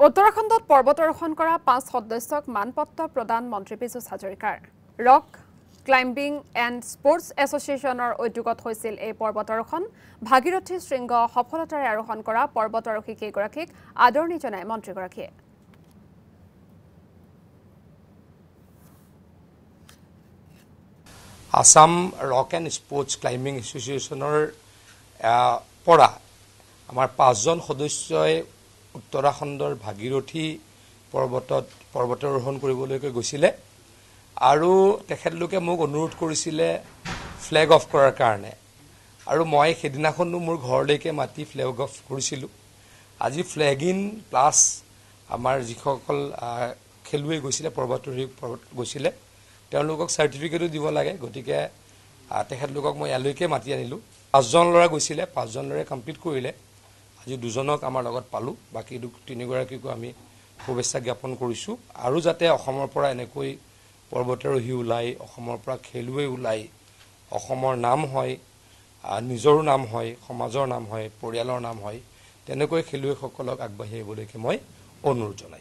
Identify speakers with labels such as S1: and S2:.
S1: উত্তৰাখণ্ডত পৰ্বতাৰোহণ কৰা 5 সদস্যক মানপত্ৰ প্ৰদান মন্ত্ৰী পীযুষ হাজৰিকাৰ ৰক ক্লাইম্বিং এণ্ড স্পৰ্টছ এছ'চিয়েশ্যনৰ উদ্যোগত হৈছিল এই পৰ্বতাৰোহণ ভাগীৰথী শৃংগ সফলতাৰে আৰোহণ কৰা পৰ্বতাৰোহী কেইগৰাকীক আদৰণি জনায় মন্ত্ৰীগৰাকীয়ে
S2: Assam rock and sports climbing এছ'চিয়েশ্যনৰ পৰা আমাৰ 5জন সদস্যই উত্তৰাখণ্ডৰ ভাগীৰথী পৰ্বতাৰোহণ কৰিবলৈকে গৈছিলে আৰু তেখেতলোকে মোক অনুৰোধ কৰিছিলে ফ্লেগ অফ কৰাৰ কাৰণে আৰু মই সেদিনাখনো মোৰ ঘৰলৈকে মাতি ফ্লেগ অফ কৰিছিলোঁ আজি ফ্লেগ ইন প্লাছ আমাৰ যিসকল খেলুৱৈ গৈছিলে পৰ্বতাৰোহী গৈছিলে তেওঁলোকক চাৰ্টিফিকেটো দিব লাগে গতিকে তেখেতলোকক মই ইয়ালৈকে মাতি আনিলোঁ 5জন ল'ৰা গৈছিলে 5জন ল'ৰাই কমপ্লিট কৰিলে আজি 2জনক আমাৰ লগত পালোঁ বাকী 3গৰাকীকো আমি শুভেচ্ছা জ্ঞাপন কৰিছোঁ আৰু যাতে অসমৰ পৰা এনেকৈ পৰ্বতাৰোহী ওলাই অসমৰ পৰা খেলুৱৈ ওলাই অসমৰ নাম হয় নিজৰো নাম হয় সমাজৰ নাম হয় পৰিয়ালৰ নাম হয় তেনেকৈ খেলুৱৈসকলক আগবাঢ়ি আহিবলৈকে মই অনুৰোধ জনাইছোঁ